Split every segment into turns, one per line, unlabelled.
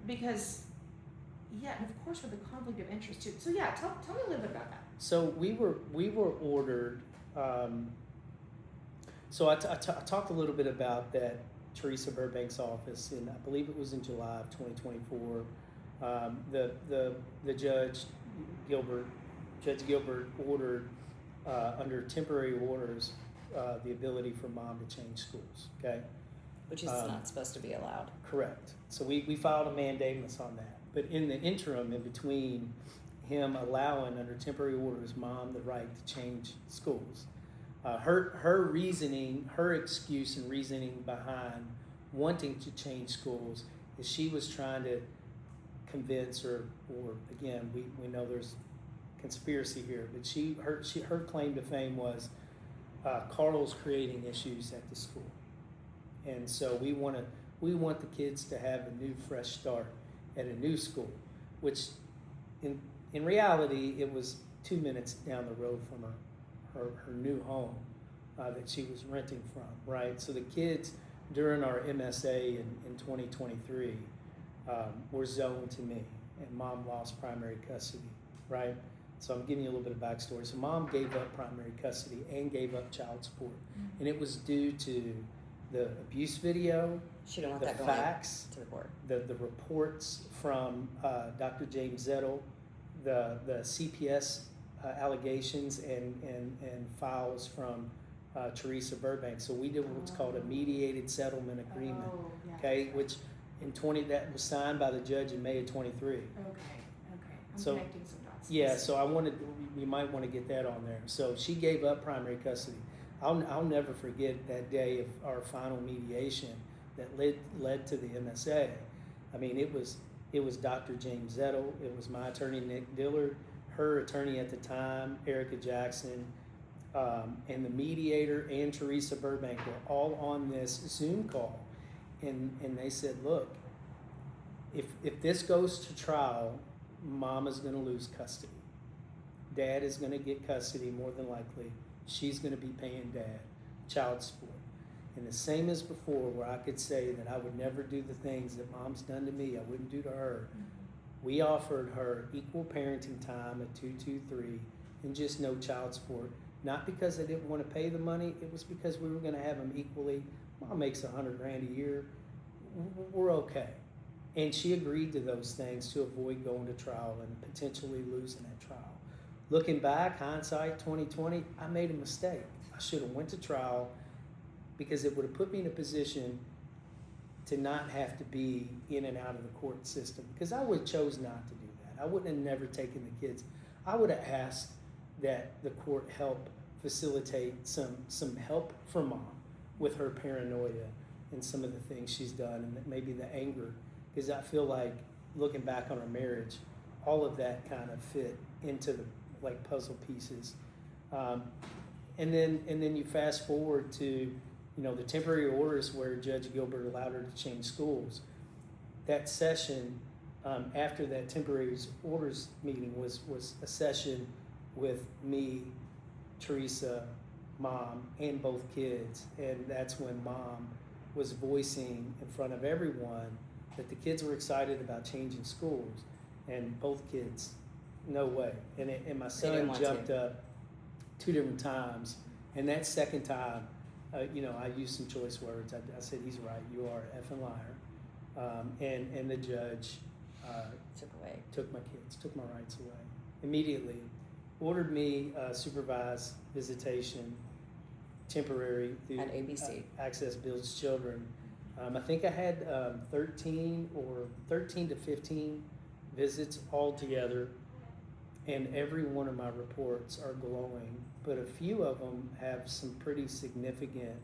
because, yeah, and of course with the conflict of interest too. So yeah, tell me a little bit about that.
So we were ordered. So I talked a little bit about that Teresa Burbank's office, and I believe it was in July of 2024. The Judge Gilbert ordered under temporary orders the ability for mom to change schools. Okay.
Which is not supposed to be allowed.
Correct. So we filed a mandamus on that. But in the interim, in between him allowing under temporary orders mom the right to change schools, her reasoning, her excuse and reasoning behind wanting to change schools is she was trying to convince, or again, we know there's conspiracy here, but her claim to fame was Carl's creating issues at the school. And so we want the kids to have a new fresh start at a new school, which in reality it was 2 minutes down the road from her new home that she was renting from, right? So the kids during our MSA in 2023 were zoned to me, and mom lost primary custody, right? So I'm giving you a little bit of backstory. So mom gave up primary custody and gave up child support, and it was due to the abuse video,
She didn't want
the
that going
facts,
to the court.
the reports from Dr. James Zettel, the CPS allegations and files from Teresa Burbank. So we did what's called a mediated settlement agreement,
Yeah.
okay, which that was signed by the judge in May of 23.
Okay. I'm
So,
connecting some dots.
Yeah, so you might want to get that on there. So she gave up primary custody. I'll never forget that day of our final mediation that led to the MSA. I mean, it was Dr. James Zettel, it was my attorney Nick Dillard, her attorney at the time, Erica Jackson, and the mediator and Teresa Burbank were all on this Zoom call, and they said, look, if this goes to trial, mama's going to lose custody. Dad is going to get custody more than likely. She's going to be paying dad child support. And the same as before, where I could say that I would never do the things that mom's done to me, I wouldn't do to her. We offered her equal parenting time at 223 and just no child support. Not because I didn't want to pay the money, it was because we were going to have them equally. Mom makes $100,000 a year. We're okay. And she agreed to those things to avoid going to trial and potentially losing that trial. Looking back, hindsight 2020, I made a mistake. I should have went to trial because it would have put me in a position to not have to be in and out of the court system, because I would have chose not to do that. I wouldn't have never taken the kids. I would have asked that the court help facilitate some help for mom with her paranoia and some of the things she's done, and maybe the anger, because I feel like looking back on our marriage, all of that kind of fit into the like puzzle pieces. And then you fast forward to the temporary orders where Judge Gilbert allowed her to change schools. That session after that temporary orders meeting was a session with me, Teresa, mom, and both kids, and that's when mom was voicing in front of everyone that the kids were excited about changing schools, and both kids, no way. And my son jumped up 2 different times, and that second time, I used some choice words. I said, he's right, you are an effing liar. And the judge took my kids, took my rights away. Immediately, ordered me supervised visitation, temporary, through
at ABC.
Access Builds Children. I think I had 13 to 15 visits altogether, and every one of my reports are glowing, but a few of them have some pretty significant,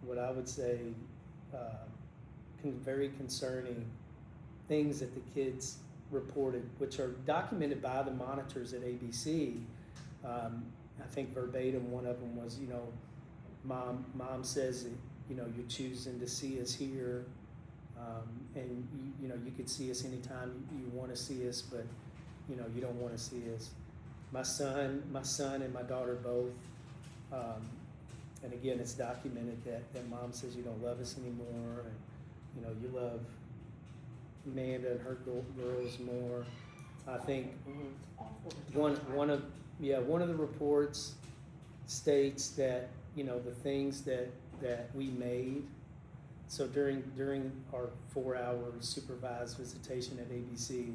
what I would say, very concerning things that the kids reported, which are documented by the monitors at ABC. I think verbatim, one of them was, mom says that, you're choosing to see us here, and you could see us anytime you want to see us, but you don't want to see us. My son and my daughter both, and again, it's documented that mom says you don't love us anymore, and you love Amanda and her girls more. I think
Mhm.
It's awful to talk about.
one of the reports states that, you know, the things that we made. So during our 4-hour supervised visitation at ABC,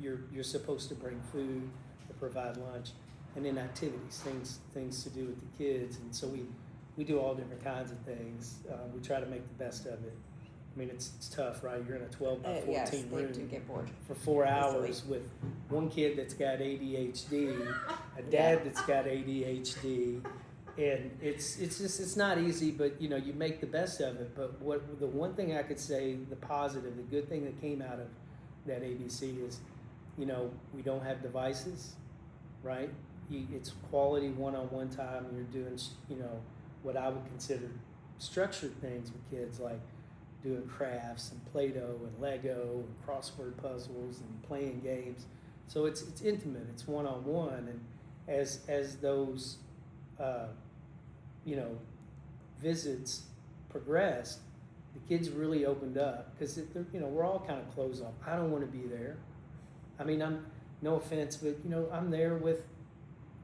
you're supposed to bring food or provide lunch, and then activities, things to do with the kids, and so we do all different kinds of things. We try to make the best of it. I mean, it's tough, right? You're in a 12 by 14
Yes,
room
they do get bored.
for 4
Easily.
hours with one kid that's got ADHD, a dad that's got ADHD, and it's not easy, but you know, you make the best of it. But the one thing I could say, the positive, the good thing that came out of that ABC is, you know, we don't have devices, right? It's quality one-on-one time. You're doing, you know, what I would consider structured things with kids, like doing crafts and Play-Doh and Lego and crossword puzzles and playing games. So it's intimate, it's one-on-one, and as those you know, visits progressed, the kids really opened up, because you know, we're all kind of closed off. I don't want to be there. I mean, I'm, no offense, but you know, I'm there with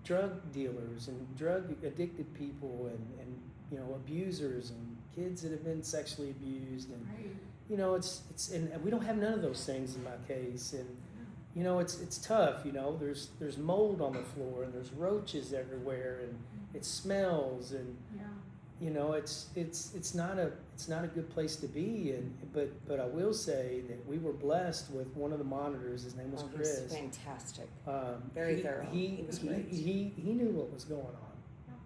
drug dealers and drug addicted people and you know, abusers and kids that have been sexually abused, and
Right.
you know, it's and we don't have none of those things in my case, and you know, it's tough. You know, there's mold on the floor and there's roaches everywhere, and it smells, and
Yeah.
you know, it's not a good place to be. And but I will say that we were blessed with one of the monitors. His name was
Oh, he's
Chris.
fantastic.
he,
Very thorough.
He
He was great.
He knew what was going on.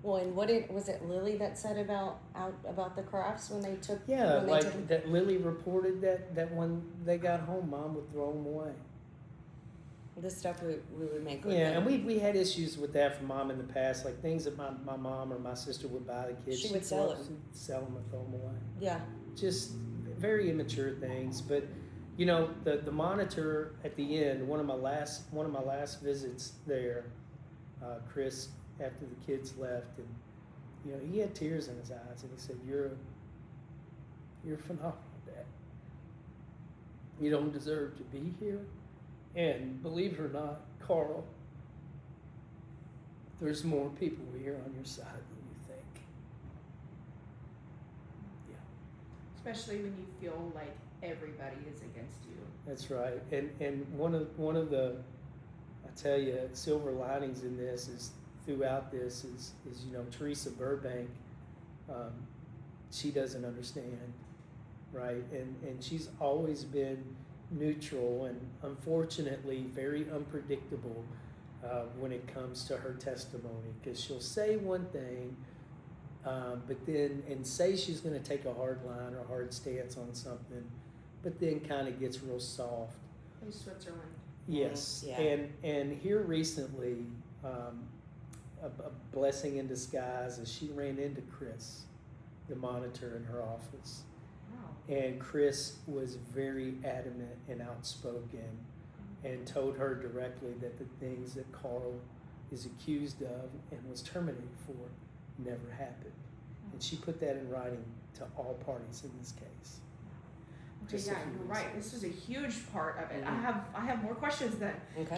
Well, and was it Lily that said about the crafts when they took?
Yeah,
when they
like
took,
that. Lily reported that when they got home, Mom would throw them away.
the stuff we would make. With
Yeah,
them.
and we had issues with that from Mom in the past, like things that my mom or my sister would buy the kids.
She would
she'd
sell
throw-
them.
she'd sell them and throw them away.
Yeah.
Just very immature things. But you know, the monitor at the end, one of my last visits there, Chris, after the kids left, and you know, he had tears in his eyes, and he said, "You're phenomenal, Dad. You don't deserve to be here." And believe it or not, Carl, there's more people here on your side than you think. Yeah.
Especially when you feel like everybody is against you.
That's right. And one of the, I tell you, silver linings in this is, throughout this is you know, Teresa Burbank, she doesn't understand, right? And she's always been neutral and unfortunately very unpredictable when it comes to her testimony, because she'll say one thing, but then, and say she's going to take a hard line or a hard stance on something, but then kind of gets real soft.
In Switzerland.
Yes,
Yeah.
and here recently, a blessing in disguise is she ran into Chris, the monitor in her office,
Wow.
and Chris was very adamant and outspoken, and told her directly that the things that Carl is accused of and was terminated for never happened, and she put that in writing to all parties in this case.
Okay,
Just a
yeah,
few
you're
weeks
right.
ago.
This is a huge part of it.
Mhm.
I have more questions then.
Okay.
Okay.